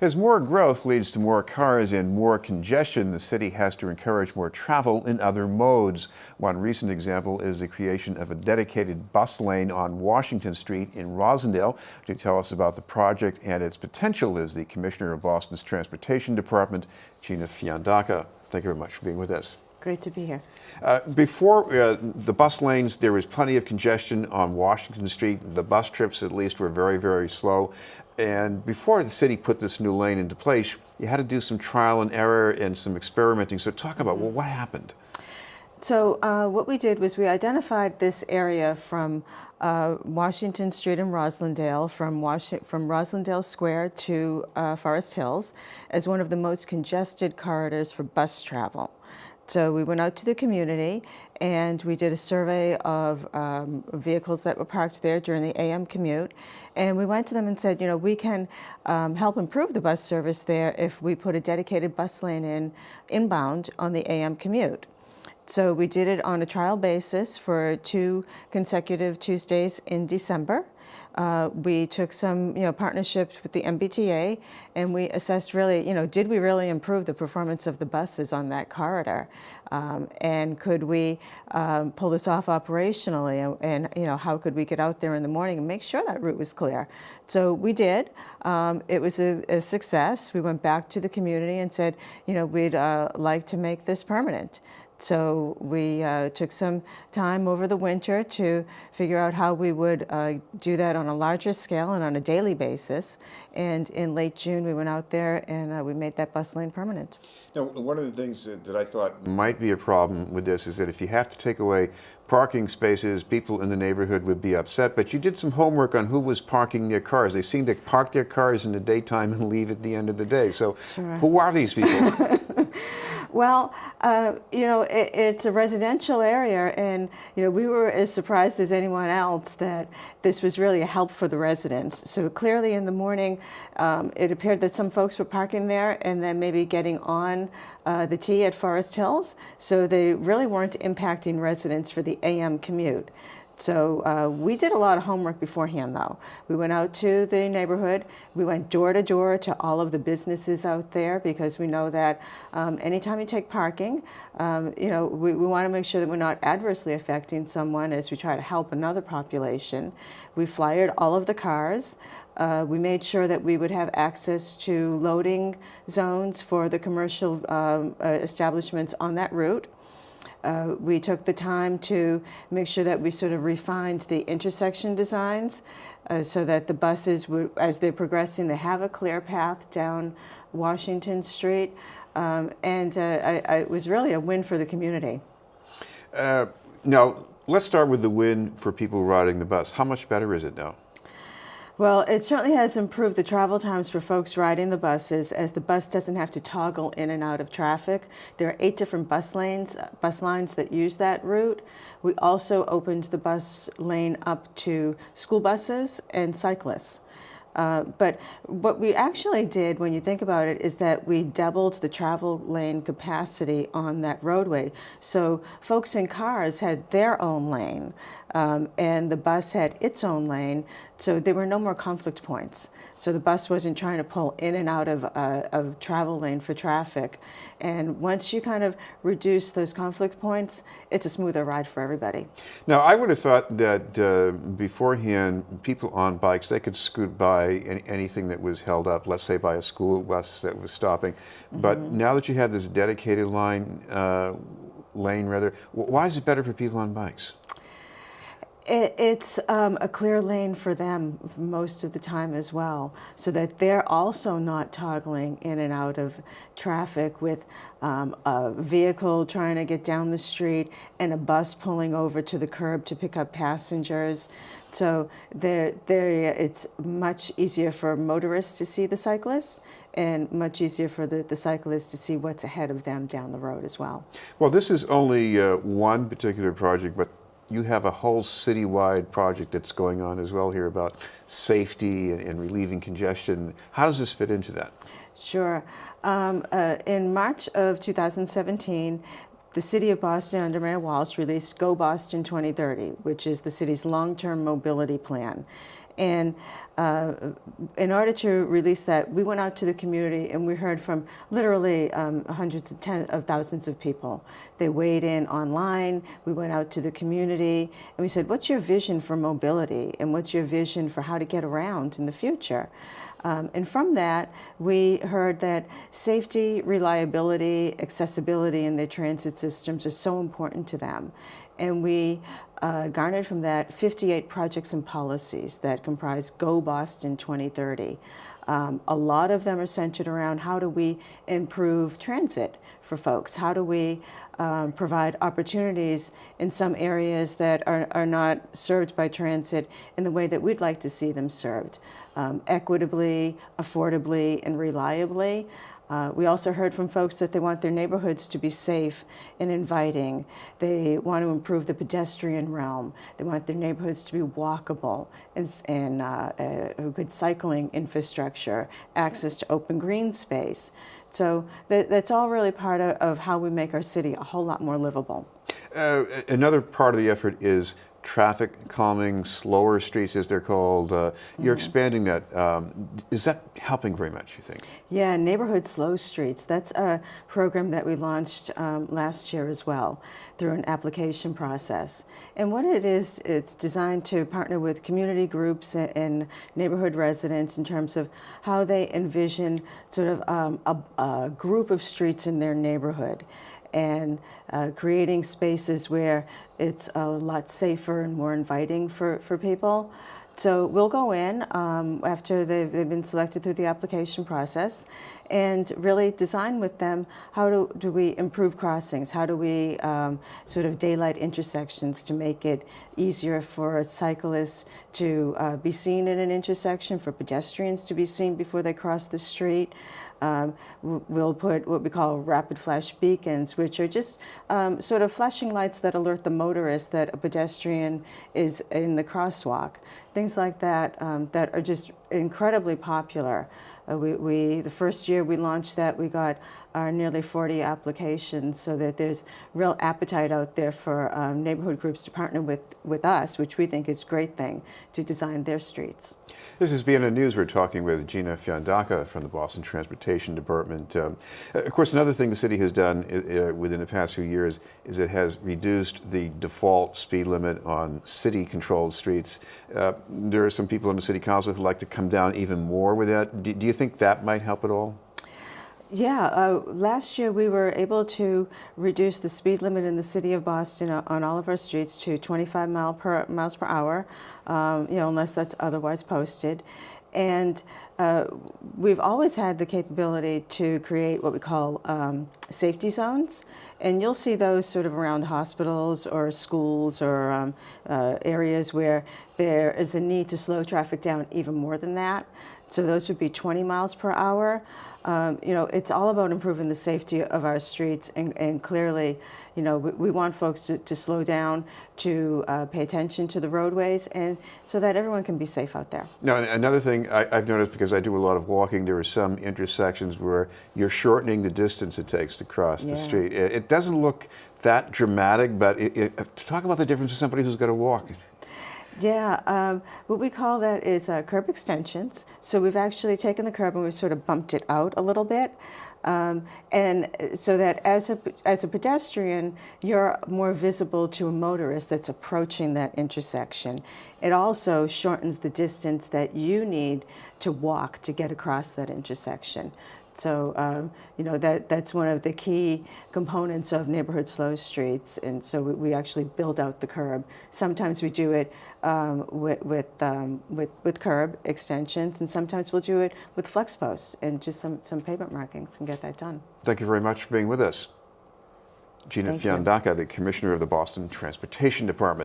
As more growth leads to more cars and more congestion, the city has to encourage more travel in other modes. One recent example is the creation of a dedicated bus lane on Washington Street in Roslindale. To tell us about the project and its potential is the Commissioner of Boston's Transportation Department, Gina Fiandaca. Thank you very much for being with us. Great to be here. Before the bus lanes, there was plenty of congestion on Washington Street. The bus trips, at least, were very, very slow. And before the city put this new lane into place, you had to do some trial and error and some experimenting. So talk about, well, what happened? So what we did was we identified this area from Washington Street in Roslindale, from Roslindale Square to Forest Hills, as one of the most congested corridors for bus travel. So we went out to the community and we did a survey of vehicles that were parked there during the AM commute. And we went to them and said, you know, we can help improve the bus service there if we put a dedicated bus lane in inbound on the AM commute. So we did it on a trial basis for 2 consecutive Tuesdays in December. We took some, partnerships with the MBTA, and we assessed really, did we really improve the performance of the buses on that corridor? And could we pull this off operationally? And how could we get out there in the morning and make sure that route was clear? So we did. It was a success. We went back to the community and said, we'd like to make this permanent. So we took some time over the winter to figure out how we would do that on a larger scale and on a daily basis. And in late June, we went out there and we made that bus lane permanent. Now, one of the things that I thought might be a problem with this is that if you have to take away parking spaces, people in the neighborhood would be upset. But you did some homework on who was parking their cars. They seem to park their cars in the daytime and leave at the end of the day. So sure. Who are these people? Well, it's a residential area, and we were as surprised as anyone else that this was really a help for the residents. So clearly in the morning, it appeared that some folks were parking there and then maybe getting on the T at Forest Hills. So they really weren't impacting residents for the AM commute. So we did a lot of homework beforehand, though. We went out to the neighborhood. We went door to door to all of the businesses out there because we know that anytime you take parking, we want to make sure that we're not adversely affecting someone as we try to help another population. We flyered all of the cars. We made sure that we would have access to loading zones for the commercial establishments on that route. We took the time to make sure that we sort of refined the intersection designs so that the buses, as they're progressing, they have a clear path down Washington Street. It was really a win for the community. Now, let's start with the win for people riding the bus. How much better is it now? Well, it certainly has improved the travel times for folks riding the buses, as the bus doesn't have to toggle in and out of traffic. There are 8 different bus lines that use that route. We also opened the bus lane up to school buses and cyclists. But what we actually did, when you think about it, is that we doubled the travel lane capacity on that roadway. So folks in cars had their own lane, and the bus had its own lane. So there were no more conflict points. So the bus wasn't trying to pull in and out of travel lane for traffic. And once you kind of reduce those conflict points, it's a smoother ride for everybody. Now, I would have thought that beforehand, people on bikes, they could scoot by anything that was held up, let's say by a school bus that was stopping. But now that you have this dedicated lane, why is it better for people on bikes? It's a clear lane for them most of the time as well, so that they're also not toggling in and out of traffic with a vehicle trying to get down the street and a bus pulling over to the curb to pick up passengers. So it's much easier for motorists to see the cyclists and much easier for the cyclists to see what's ahead of them down the road as well. Well, this is only one particular project, but you have a whole citywide project that's going on as well here about safety and relieving congestion. How does this fit into that? Sure. In March of 2017, the City of Boston, under Mayor Walsh, released Go Boston 2030, which is the city's long-term mobility plan. And in order to release that, we went out to the community and we heard from literally hundreds of thousands of people. They weighed in online, we went out to the community, and we said, what's your vision for mobility? And what's your vision for how to get around in the future? And from that, we heard that safety, reliability, accessibility in their transit systems are so important to them. And we garnered from that 58 projects and policies that comprise Go Boston 2030. A lot of them are centered around how do we improve transit for folks? How do we provide opportunities in some areas that are not served by transit in the way that we'd like to see them served, equitably, affordably, and reliably. We also heard from folks that they want their neighborhoods to be safe and inviting. They want to improve the pedestrian realm. They want their neighborhoods to be walkable and a good cycling infrastructure, access to open green space. So that's all really part of how we make our city a whole lot more livable. Another part of the effort is traffic calming, slower streets as they're called. You're expanding that. Is that helping very much, you think? Yeah, neighborhood slow streets. That's a program that we launched last year as well through an application process. And what it is, it's designed to partner with community groups and neighborhood residents in terms of how they envision sort of a group of streets in their neighborhood, and creating spaces where it's a lot safer and more inviting for people. So we'll go in after they've been selected through the application process and really design with them how do we improve crossings, how do we sort of daylight intersections to make it easier for cyclists to be seen in an intersection, for pedestrians to be seen before they cross the street. We'll put what we call rapid flash beacons, which are just sort of flashing lights that alert the motorist that a pedestrian is in the crosswalk. Things like that that are just incredibly popular. The first year we launched that, we got nearly 40 applications, so that there's real appetite out there for neighborhood groups to partner with us, which we think is a great thing, to design their streets. This is BNN News. We're talking with Gina Fiandaca from the Boston Transportation Department. Of course, another thing the city has done within the past few years is it has reduced the default speed limit on city-controlled streets. There are some people on the city council who like to come down even more with that. Do you think that might help at all? Yeah, last year we were able to reduce the speed limit in the city of Boston on all of our streets to 25 miles per hour, unless that's otherwise posted. And we've always had the capability to create what we call safety zones, and you'll see those sort of around hospitals or schools or areas where there is a need to slow traffic down even more than that. So those would be 20 miles per hour. It's all about improving the safety of our streets, and clearly, we want folks to slow down, to pay attention to the roadways, and so that everyone can be safe out there. Now, another thing I've noticed, because I do a lot of walking, there are some intersections where you're shortening the distance it takes to cross the street. It doesn't look that dramatic, but to talk about the difference with somebody who's got to walk. Yeah, what we call that is curb extensions. So we've actually taken the curb and we've sort of bumped it out a little bit. And so that as a pedestrian, you're more visible to a motorist that's approaching that intersection. It also shortens the distance that you need to walk to get across that intersection. So, that's one of the key components of neighborhood slow streets, and so we actually build out the curb. Sometimes we do it with curb extensions, and sometimes we'll do it with flex posts and just some pavement markings and get that done. Thank you very much for being with us. Gina Fiandaca, the Commissioner of the Boston Transportation Department.